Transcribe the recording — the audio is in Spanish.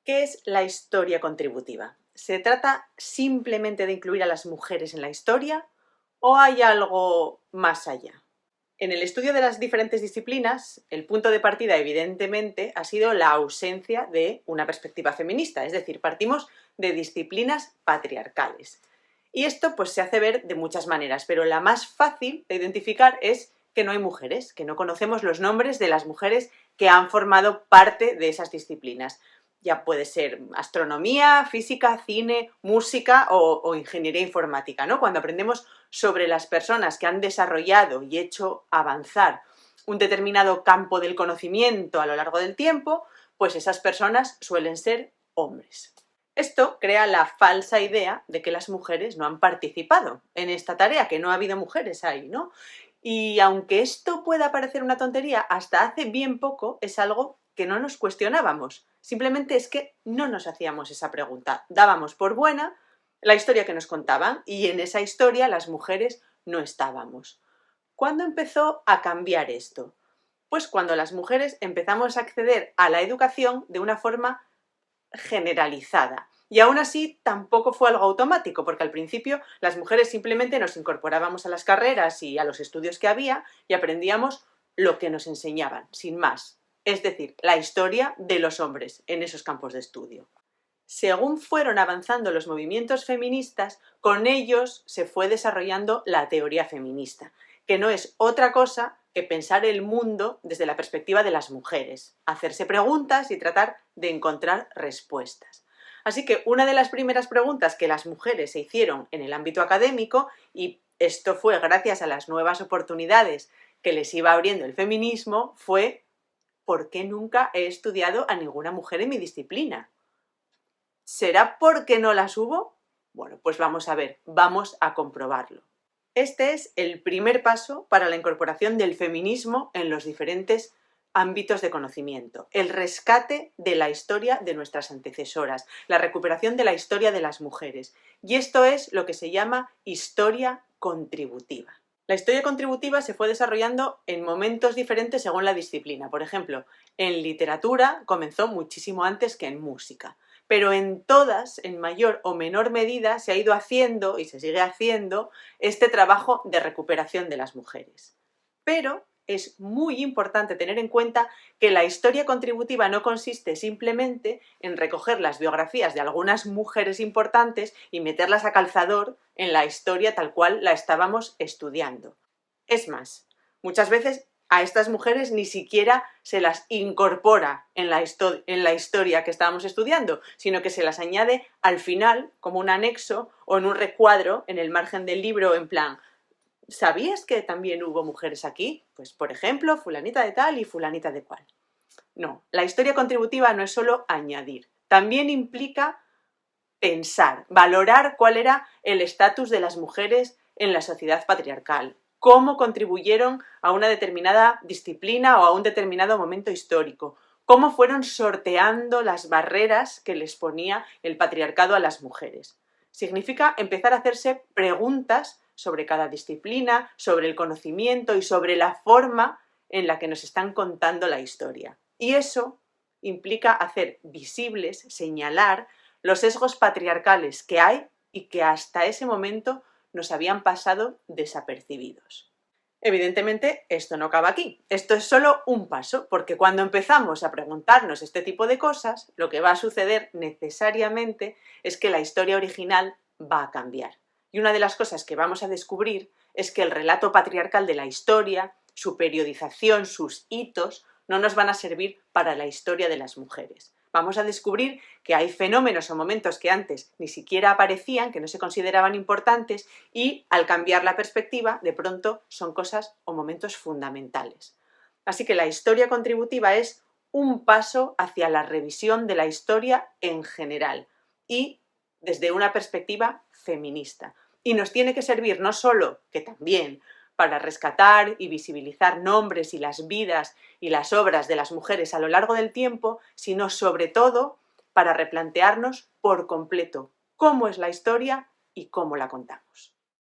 ¿Qué es la historia contributiva? ¿Se trata simplemente de incluir a las mujeres en la historia o hay algo más allá? En el estudio de las diferentes disciplinas, el punto de partida evidentemente ha sido la ausencia de una perspectiva feminista, es decir, partimos de disciplinas patriarcales. Y esto pues se hace ver de muchas maneras, pero la más fácil de identificar es que no hay mujeres, que no conocemos los nombres de las mujeres que han formado parte de esas disciplinas. Ya puede ser astronomía, física, cine, música o ingeniería informática, ¿no? Cuando aprendemos sobre las personas que han desarrollado y hecho avanzar un determinado campo del conocimiento a lo largo del tiempo, pues esas personas suelen ser hombres. Esto crea la falsa idea de que las mujeres no han participado en esta tarea, que no ha habido mujeres ahí, ¿no? Y aunque esto pueda parecer una tontería, hasta hace bien poco es algo que no nos cuestionábamos. Simplemente es que no nos hacíamos esa pregunta. Dábamos por buena la historia que nos contaban y en esa historia las mujeres no estábamos. ¿Cuándo empezó a cambiar esto? Pues cuando las mujeres empezamos a acceder a la educación de una forma generalizada. Y aún así tampoco fue algo automático, porque al principio las mujeres simplemente nos incorporábamos a las carreras y a los estudios que había y aprendíamos lo que nos enseñaban, sin más. Es decir, la historia de los hombres en esos campos de estudio. Según fueron avanzando los movimientos feministas, con ellos se fue desarrollando la teoría feminista, que no es otra cosa que pensar el mundo desde la perspectiva de las mujeres, hacerse preguntas y tratar de encontrar respuestas. Así que una de las primeras preguntas que las mujeres se hicieron en el ámbito académico, y esto fue gracias a las nuevas oportunidades que les iba abriendo el feminismo, fue ¿por qué nunca he estudiado a ninguna mujer en mi disciplina? ¿Será porque no las hubo? Bueno, pues vamos a ver, vamos a comprobarlo. Este es el primer paso para la incorporación del feminismo en los diferentes ámbitos de conocimiento, el rescate de la historia de nuestras antecesoras, la recuperación de la historia de las mujeres. Y esto es lo que se llama historia contributiva. La historia contributiva se fue desarrollando en momentos diferentes según la disciplina. Por ejemplo, en literatura comenzó muchísimo antes que en música, pero en todas, en mayor o menor medida, se ha ido haciendo y se sigue haciendo este trabajo de recuperación de las mujeres. Pero es muy importante tener en cuenta que la historia contributiva no consiste simplemente en recoger las biografías de algunas mujeres importantes y meterlas a calzador en la historia tal cual la estábamos estudiando. Es más, muchas veces a estas mujeres ni siquiera se las incorpora en la historia que estábamos estudiando, sino que se las añade al final como un anexo o en un recuadro en el margen del libro en plan ¿sabías que también hubo mujeres aquí? Pues, por ejemplo, fulanita de tal y fulanita de cual. No, la historia contributiva no es solo añadir, también implica pensar, valorar cuál era el estatus de las mujeres en la sociedad patriarcal, cómo contribuyeron a una determinada disciplina o a un determinado momento histórico, cómo fueron sorteando las barreras que les ponía el patriarcado a las mujeres. Significa empezar a hacerse preguntas sobre cada disciplina, sobre el conocimiento y sobre la forma en la que nos están contando la historia. Y eso implica hacer visibles, señalar los sesgos patriarcales que hay y que hasta ese momento nos habían pasado desapercibidos. Evidentemente, esto no acaba aquí. Esto es solo un paso, porque cuando empezamos a preguntarnos este tipo de cosas, lo que va a suceder necesariamente es que la historia original va a cambiar. Y una de las cosas que vamos a descubrir es que el relato patriarcal de la historia, su periodización, sus hitos, no nos van a servir para la historia de las mujeres. Vamos a descubrir que hay fenómenos o momentos que antes ni siquiera aparecían, que no se consideraban importantes y al cambiar la perspectiva, de pronto son cosas o momentos fundamentales. Así que la historia contributiva es un paso hacia la revisión de la historia en general y desde una perspectiva feminista. Y nos tiene que servir no solo, que también, para rescatar y visibilizar nombres y las vidas y las obras de las mujeres a lo largo del tiempo, sino sobre todo para replantearnos por completo cómo es la historia y cómo la contamos.